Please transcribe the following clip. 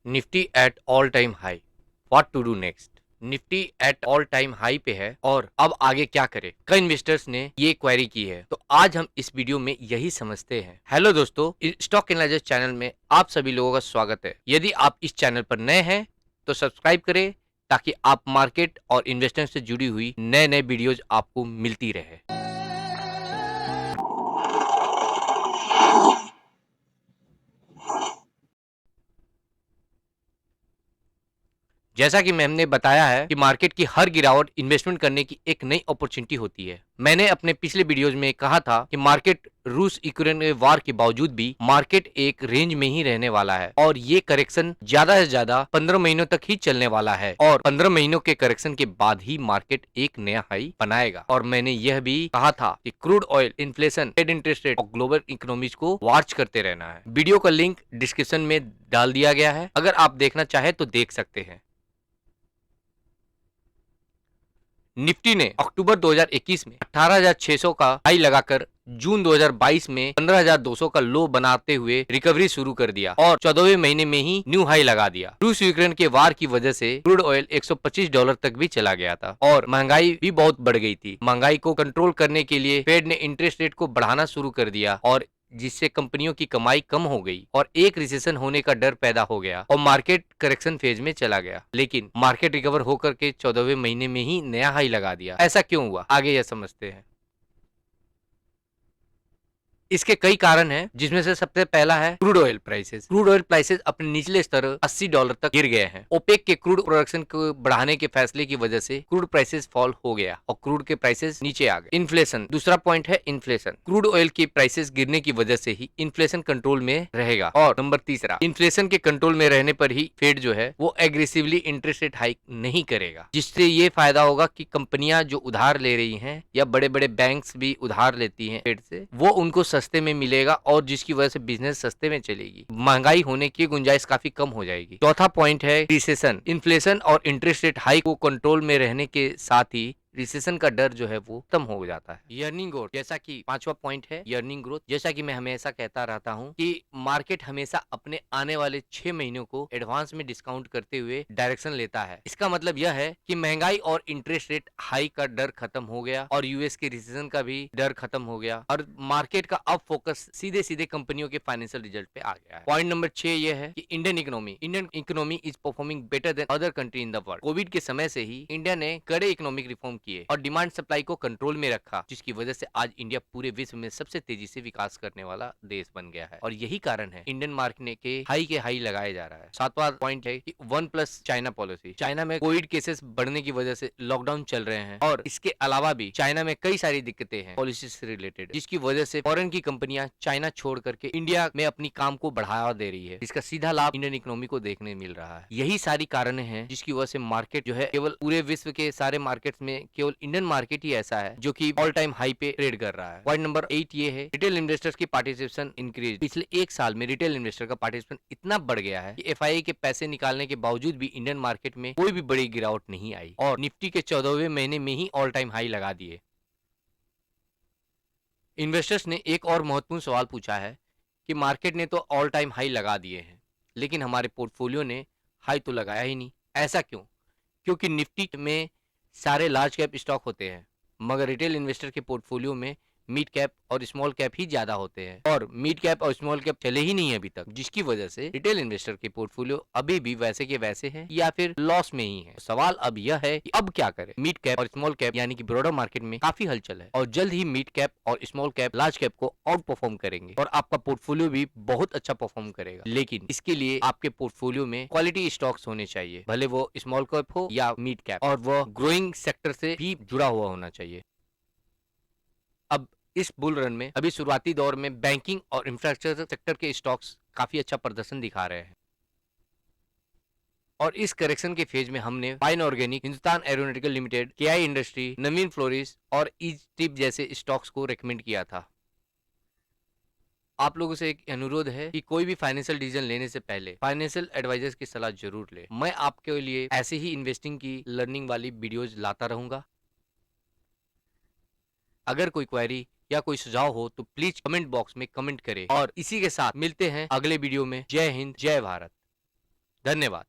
Nifty at all time high, what to do next. Nifty at all time high पे है और अब आगे क्या करें, कई इन्वेस्टर्स ने ये क्वेरी की है, तो आज हम इस वीडियो में यही समझते हैं। हेलो दोस्तों, स्टॉक एनालिसिस चैनल में आप सभी लोगों का स्वागत है। यदि आप इस चैनल पर नए हैं तो सब्सक्राइब करें ताकि आप मार्केट और इन्वेस्टमेंट से जुड़ी हुई नए नए वीडियोज आपको मिलती रहे। जैसा कि मैम ने बताया है कि मार्केट की हर गिरावट इन्वेस्टमेंट करने की एक नई अपॉर्चुनिटी होती है। मैंने अपने पिछले वीडियोज में कहा था कि मार्केट रूस यूक्रेन वार के बावजूद भी मार्केट एक रेंज में ही रहने वाला है और ये करेक्शन ज्यादा से ज्यादा 15 महीनों तक ही चलने वाला है और 15 महीनों के करेक्शन के बाद ही मार्केट एक नया हाई बनाएगा। और मैंने यह भी कहा था कि crude oil, inflation, Fed interest rate और ग्लोबल इकोनॉमीज को वॉच करते रहना है। वीडियो का लिंक डिस्क्रिप्शन में डाल दिया गया है, अगर आप देखना चाहे तो देख सकते हैं। निफ्टी ने अक्टूबर 2021 में 18,600 का हाई लगाकर जून 2022 में 15,200 का लो बनाते हुए रिकवरी शुरू कर दिया और 14वें महीने में ही न्यू हाई लगा दिया। रूस यूक्रेन के वार की वजह से क्रूड ऑयल $125 तक भी चला गया था और महंगाई भी बहुत बढ़ गई थी। महंगाई को कंट्रोल करने के लिए फेड ने इंटरेस्ट रेट को बढ़ाना शुरू कर दिया और जिससे कंपनियों की कमाई कम हो गई और एक रिसेशन होने का डर पैदा हो गया और मार्केट करेक्शन फेज में चला गया। लेकिन मार्केट रिकवर होकर के 14वें महीने में ही नया हाई लगा दिया। ऐसा क्यों हुआ, आगे यह समझते हैं। इसके कई कारण हैं, जिसमें से सबसे पहला है crude oil prices. Crude oil prices अपने निचले स्तर $80 तक गिर गए हैं। ओपेक के क्रूड प्रोडक्शन को बढ़ाने के फैसले की वजह से क्रूड प्राइसेस फॉल हो गया और क्रूड के प्राइसेस नीचे आ गए। इन्फ्लेशन दूसरा पॉइंट है। इन्फ्लेशन, क्रूड ऑयल की प्राइसेस गिरने की वजह से ही इन्फ्लेशन कंट्रोल में रहेगा। और नंबर तीसरा, इन्फ्लेशन के कंट्रोल में रहने पर ही फेड जो है वो एग्रेसिवली इंटरेस्ट रेट हाइक नहीं करेगा, जिससे ये फायदा होगा कि कंपनियां जो उधार ले रही हैं या बड़े बड़े बैंक्स भी उधार लेती हैं फेड से, वो उनको सस्ते में मिलेगा और जिसकी वजह से बिजनेस सस्ते में चलेगी, महंगाई होने की गुंजाइश काफी कम हो जाएगी। चौथा पॉइंट है रिसेशन। इन्फ्लेशन और इंटरेस्ट रेट हाई को कंट्रोल में रहने के साथ ही रिसेशन का डर जो है वो खत्म हो जाता है। अर्निंग ग्रोथ, जैसा कि पांचवा पॉइंट है अर्निंग ग्रोथ। जैसा कि मैं हमेशा कहता रहता हूं कि मार्केट हमेशा अपने आने वाले 6 महीनों को एडवांस में डिस्काउंट करते हुए डायरेक्शन लेता है। इसका मतलब यह है कि महंगाई और इंटरेस्ट रेट हाई का डर खत्म हो गया और यूएस के रिसेशन का भी डर खत्म हो गया और मार्केट का अब फोकस सीधे सीधे कंपनियों के फाइनेंशियल रिजल्ट पे आ गया है। पॉइंट नंबर 6 ये है कि Indian economy is performing better than other country in the world. Covid के समय से ही इंडिया ने कड़े इकोनॉमिक रिफॉर्म किए और डिमांड सप्लाई को कंट्रोल में रखा, जिसकी वजह से आज इंडिया पूरे विश्व में सबसे तेजी से विकास करने वाला देश बन गया है और यही कारण है इंडियन मार्केट के हाई लगाया जा रहा है। सातवां पॉइंट है कि 1+ चाइना पॉलिसी। चाइना में कोविड केसेस बढ़ने की वजह से लॉकडाउन चल रहे हैं और इसके अलावा भी चाइना में कई सारी दिक्कतें हैं पॉलिसी से रिलेटेड, जिसकी वजह से फॉरेन की कंपनियां चाइना छोड़ करके इंडिया में अपनी काम को बढ़ावा दे रही है, जिसका सीधा लाभ इंडियन इकोनॉमी को देखने मिल रहा है। यही सारी कारण हैं जिसकी वजह से मार्केट जो है केवल पूरे विश्व के सारे मार्केट्स में केवल इंडियन मार्केट ही ऐसा है जो कि ऑल टाइम हाई पे ट्रेड कर रहा है। पॉइंट नंबर 8 ये है रिटेल इन्वेस्टर्स की पार्टिसिपेशन इंक्रीज। पिछले एक साल में रिटेल इन्वेस्टर का पार्टिसिपेशन इतना बढ़ गया है कि एफआईआई के पैसे निकालने के बावजूद भी इंडियन मार्केट में कोई भी बड़ी गिरावट नहीं आई और निफ्टी के 14वें महीने में ही ऑल टाइम हाई लगा दिए। इन्वेस्टर्स ने एक और महत्वपूर्ण सवाल पूछा है कि मार्केट ने तो ऑल टाइम हाई लगा दिए हैं लेकिन हमारे पोर्टफोलियो ने हाई तो लगाया ही नहीं, ऐसा क्यों? क्योंकि निफ्टी में सारे लार्ज कैप स्टॉक होते हैं मगर रिटेल इन्वेस्टर के पोर्टफोलियो में मिड कैप और स्मॉल कैप ही ज्यादा होते हैं और मिड कैप और स्मॉल कैप चले ही नहीं है अभी तक, जिसकी वजह से रिटेल इन्वेस्टर के पोर्टफोलियो अभी भी वैसे के वैसे हैं या फिर लॉस में ही है। सवाल अब यह है कि अब क्या करें। मिड कैप और स्मॉल कैप यानी कि ब्रॉडर मार्केट में काफी हलचल है और जल्द ही मिड कैप और स्मॉल कैप लार्ज कैप को आउट परफॉर्म करेंगे और आपका पोर्टफोलियो भी बहुत अच्छा परफॉर्म करेगा। लेकिन इसके लिए आपके पोर्टफोलियो में क्वालिटी स्टॉक्स होने चाहिए, भले वो स्मॉल कैप हो या मिड कैप, और वह ग्रोइंग सेक्टर से भी जुड़ा हुआ होना चाहिए। अब इस बुल रन में अभी शुरुआती दौर में बैंकिंग और इंफ्रास्ट्रक्चर सेक्टर के स्टॉक्स काफी अच्छा प्रदर्शन दिखा रहे हैं और इस करेक्शन के फेज में हमने Fine Organic, Hindustan Aeronautical Limited, KI industry, Navin Fluorine और ईज टिप जैसे स्टॉक्स को रेकमेंड किया था। आप लोगों से एक अनुरोध है कि कोई भी फाइनेंशियल डिसीजन लेने से पहले फाइनेंशियल एडवाइजर्स की सलाह जरूर ले। मैं आपके लिए ऐसे ही इन्वेस्टिंग की लर्निंग वाली वीडियोज लाता रहूंगा। अगर कोई क्वेरी या कोई सुझाव हो तो प्लीज कमेंट बॉक्स में कमेंट करें और इसी के साथ मिलते हैं अगले वीडियो में। जय हिंद, जय भारत। धन्यवाद।